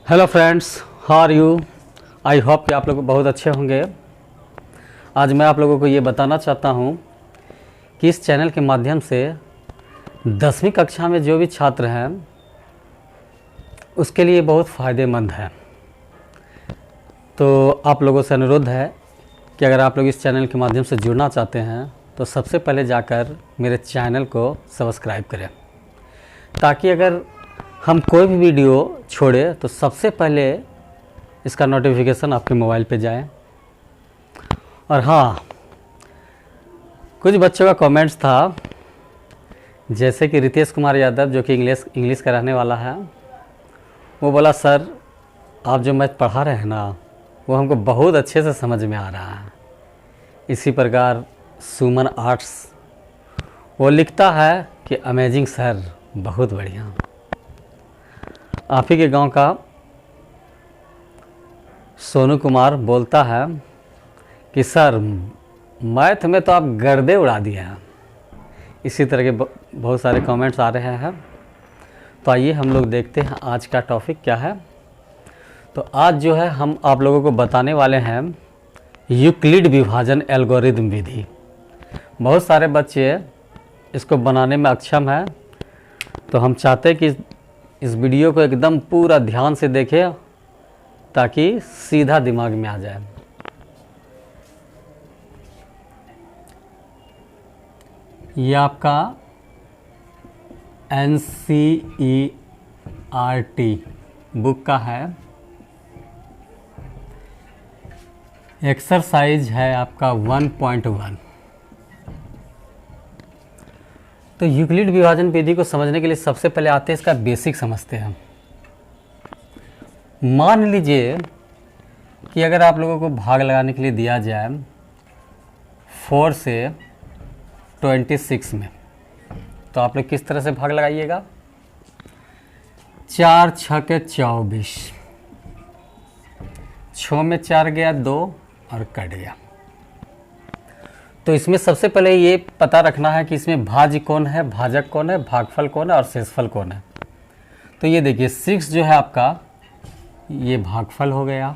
Hello friends, how are you. I hope कि आप लोग बहुत अच्छे होंगे। आज मैं आप लोगों को ये बताना चाहता हूँ कि इस चैनल के माध्यम से 10वीं कक्षा में जो भी छात्र हैं उसके लिए बहुत फ़ायदेमंद है। तो आप लोगों से अनुरोध है कि अगर आप लोग इस चैनल के माध्यम से जुड़ना चाहते हैं तो सबसे पहले जाकर मेरे चैनल को सब्सक्राइब करें, ताकि अगर हम कोई भी वीडियो छोड़े तो सबसे पहले इसका नोटिफिकेशन आपके मोबाइल पे जाए। और हाँ, कुछ बच्चों का कमेंट्स था, जैसे कि रितेश कुमार यादव जो कि इंग्लिश का रहने वाला है, वो बोला सर आप जो मैथ पढ़ा रहे हैं ना वो हमको बहुत अच्छे से समझ में आ रहा है। इसी प्रकार सुमन आर्ट्स वो लिखता है कि अमेजिंग सर, बहुत बढ़िया। आप ही के गांव का सोनू कुमार बोलता है कि सर मैथ में तो आप गर्दे उड़ा दिए हैं। इसी तरह के बहुत सारे कमेंट्स आ रहे हैं। तो आइए हम लोग देखते हैं आज का टॉपिक क्या है। तो आज जो है हम आप लोगों को बताने वाले हैं यूक्लिड विभाजन एल्गोरिदम विधि। बहुत सारे बच्चे इसको बनाने में अक्षम हैं, तो हम चाहते हैं कि इस वीडियो को एकदम पूरा ध्यान से देखें ताकि सीधा दिमाग में आ जाए। ये आपका NCERT बुक का है। एक्सरसाइज है आपका 1.1। तो यूक्लिड विभाजन विधि को समझने के लिए सबसे पहले आते हैं इसका बेसिक समझते हैं। मान लीजिए कि अगर आप लोगों को भाग लगाने के लिए दिया जाए 4 से 26 में, तो आप लोग किस तरह से भाग लगाइएगा। 4 छके 24, 6 में 4 गया 2 और कट गया। तो इसमें सबसे पहले ये पता रखना है कि इसमें भाज्य कौन है, भाजक कौन है, भागफल कौन है और शेषफल कौन है। तो ये देखिए 6 जो है आपका ये भागफल हो गया,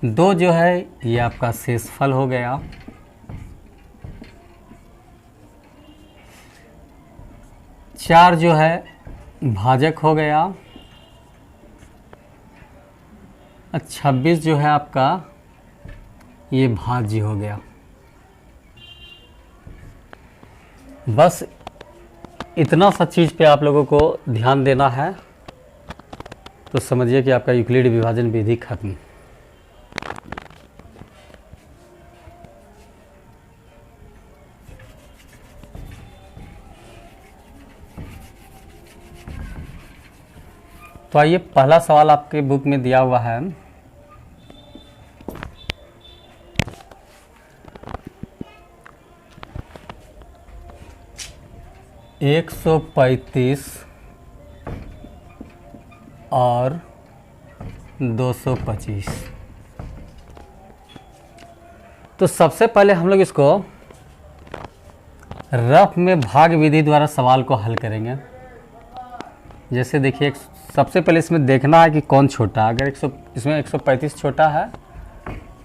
2 जो है ये आपका शेषफल हो गया, 4 जो है भाजक हो गया, 26 जो है आपका ये भाज्य हो गया। बस इतना सा चीज़ पे आप लोगों को ध्यान देना है, तो समझिए कि आपका यूक्लिड विभाजन विधि खत्म। तो आइए पहला सवाल आपके बुक में दिया हुआ है। 135 और 225। तो सबसे पहले हम लोग इसको रफ में भाग विधि द्वारा सवाल को हल करेंगे। जैसे देखिए सबसे पहले इसमें देखना है कि कौन छोटा है। अगर इसमें 135 छोटा है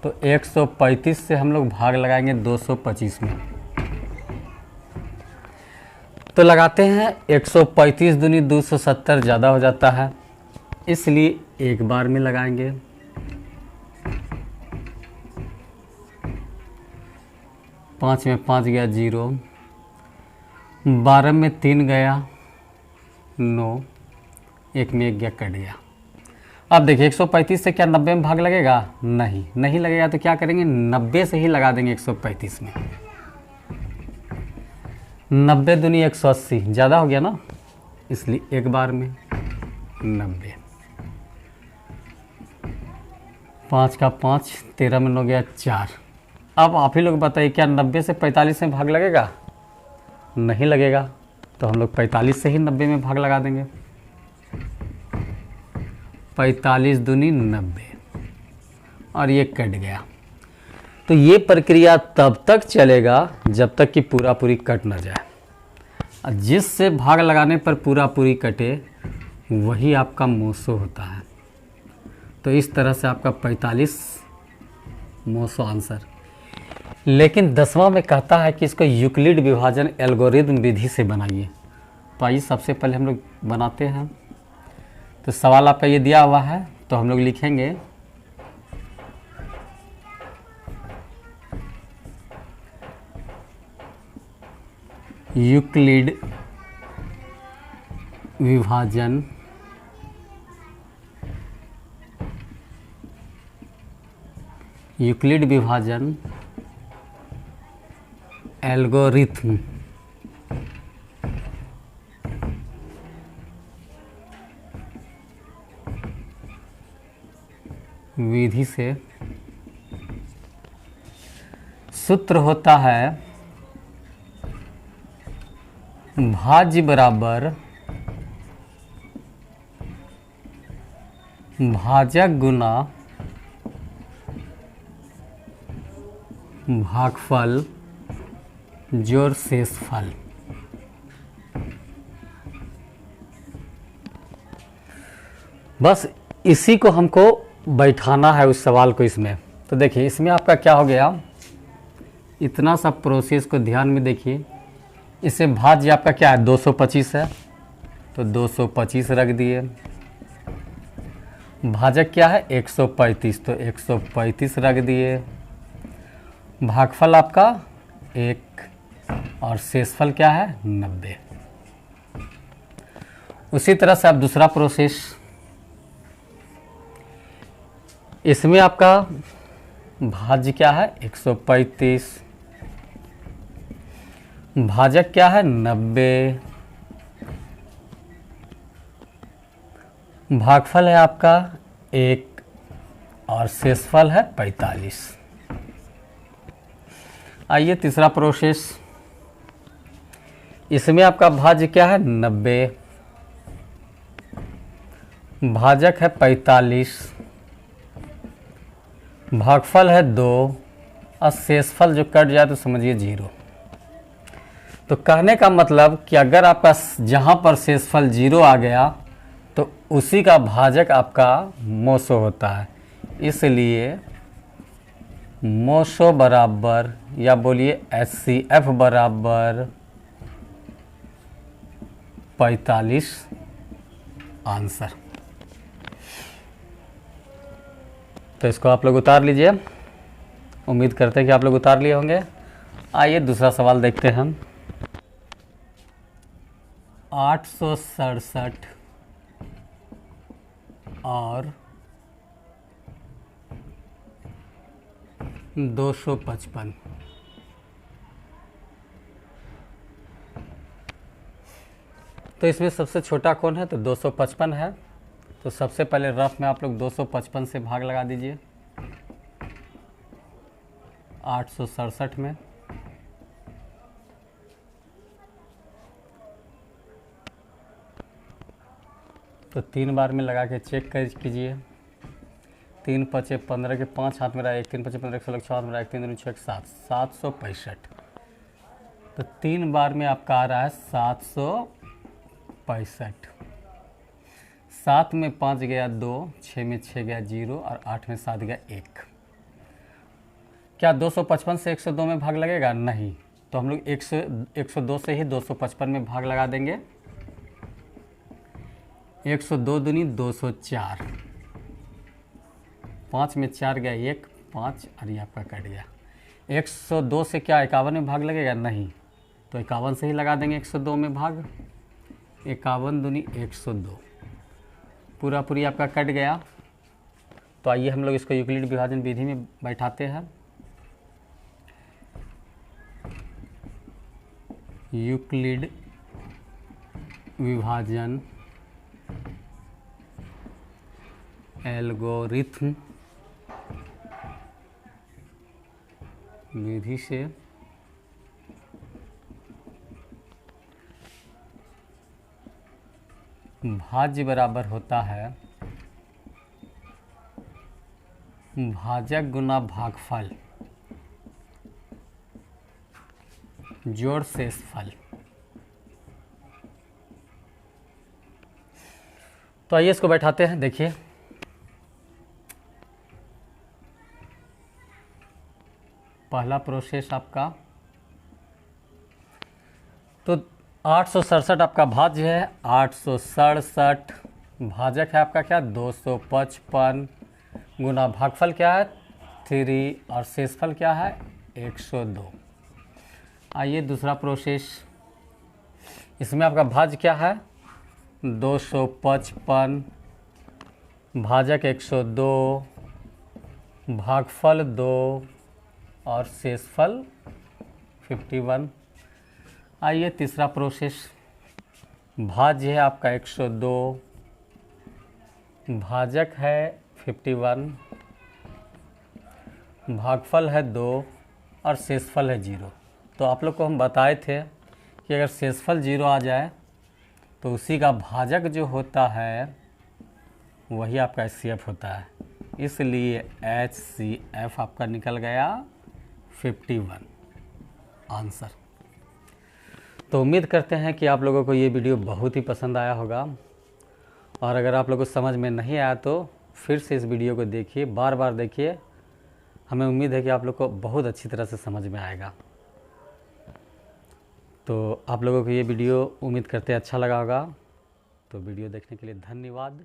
तो 135 से हम लोग भाग लगाएंगे 225 में। तो लगाते हैं 135 दूनी 270 ज़्यादा हो जाता है, इसलिए एक बार में लगाएंगे। पाँच में 5 गया 0, 12 में 3 गया 9, 1 में 1 गया कट गया। अब देखिए 135 से क्या 90 में भाग लगेगा? नहीं लगेगा। तो क्या करेंगे, 90 से ही लगा देंगे 135 में। 90 दूनी 180 ज़्यादा हो गया ना, इसलिए एक बार में 90। 5 का 5, 13 में 9 गया 4। अब आप ही लोग बताइए क्या 90 से 45 में भाग लगेगा? नहीं लगेगा। तो हम लोग 45 से ही 90 में भाग लगा देंगे। 45 दूनी 90 और ये कट गया। तो ये प्रक्रिया तब तक चलेगा जब तक कि पूरी कट ना जाए। और जिससे भाग लगाने पर पूरा पूरी कटे वही आपका मोसो होता है। तो इस तरह से आपका 45 मोसो आंसर। लेकिन 10वां में कहता है कि इसको यूक्लिड विभाजन एल्गोरिदम विधि से बनाइए। तो आइए सबसे पहले हम लोग बनाते हैं। तो सवाल आपका ये दिया हुआ है, तो हम लोग लिखेंगे यूक्लिड विभाजन एल्गोरिथम विधि से सूत्र होता है भाज्य बराबर भाजक गुना भागफल जोड़ शेषफल। बस इसी को हमको बैठाना है उस सवाल को इसमें। तो देखिए इसमें आपका क्या हो गया, इतना सा प्रोसेस को ध्यान में देखिए। इसे भाज्य आपका क्या है 225 है, तो 225 रख दिए। भाजक क्या है 135, तो 135 रख दिए। भागफल आपका 1 और शेषफल क्या है 90। उसी तरह से आप दूसरा प्रोसेस, इसमें आपका भाज्य क्या है 135, भाजक क्या है 90, भागफल है आपका 1 और शेषफल है 45। आइए तीसरा प्रोसेस, इसमें आपका भाज्य क्या है 90, भाजक है 45, भागफल है 2 और शेषफल जो कट जाए तो समझिए 0। तो कहने का मतलब कि अगर आपका जहाँ पर शेषफल 0 आ गया तो उसी का भाजक आपका मोसो होता है। इसलिए मोसो बराबर, या बोलिए HCF बराबर 45 आंसर। तो इसको आप लोग उतार लीजिए। उम्मीद करते हैं कि आप लोग उतार लिए होंगे। आइए दूसरा सवाल देखते हैं हम। 867 और 255। तो इसमें सबसे छोटा कौन है, तो 255 है। तो सबसे पहले रफ में आप लोग 255 से भाग लगा दीजिए 867 में। तो 3 बार में लगा के चेक कर कीजिए। 3 पचे 15 के 5 हाथ में रहा 1, 3 पचे 15 16 6 हाथ में रहा 1, 3 दूनी 6 7, 765। तो 3 बार में आपका आ रहा है 765। 7 में 5 गया 2, 6 में 6 गया 0 और 8 में 7 गया 1। क्या 255 से 102 में भाग लगेगा? नहीं। तो हम लोग 102 से ही 255 में भाग लगा देंगे। 102 दूनी 204, 5 में 4 गया 1, 5 और ये आपका कट गया। 102 से क्या 51 में भाग लगेगा? नहीं। तो 51 से ही लगा देंगे 102 में भाग। 51 दूनी 102, पूरा पूरी आपका कट गया। तो आइए हम लोग इसको यूक्लिड विभाजन विधि में बैठाते हैं। यूक्लिड विभाजन एल्गोरिथम विधि से भाज्य बराबर होता है भाजक गुना भागफल जोड़ शेषफल। तो आइए इसको बैठाते हैं। देखिए पहला प्रोसेस आपका, तो 867 आपका भाज्य है, 867 भाजक है आपका क्या 255 गुना भागफल क्या है 3 और शेषफल क्या है 102। आइए दूसरा प्रोसेस, इसमें आपका भाज्य क्या है 255 भाजक 102 भागफल 2 और शेषफल 51। आइए तीसरा प्रोसेस, भाज्य है आपका 102 भाजक है 51 भागफल है 2 और शेषफल है 0। तो आप लोग को हम बताए थे कि अगर शेषफल 0 आ जाए तो उसी का भाजक जो होता है वही आपका HCF होता है, इसलिए HCF आपका निकल गया 51 आंसर। तो उम्मीद करते हैं कि आप लोगों को ये वीडियो बहुत ही पसंद आया होगा, और अगर आप लोगों को समझ में नहीं आया तो फिर से इस वीडियो को देखिए, बार बार देखिए। हमें उम्मीद है कि आप लोग को बहुत अच्छी तरह से समझ में आएगा। तो आप लोगों को ये वीडियो उम्मीद करते हैं अच्छा लगा होगा। तो वीडियो देखने के लिए धन्यवाद।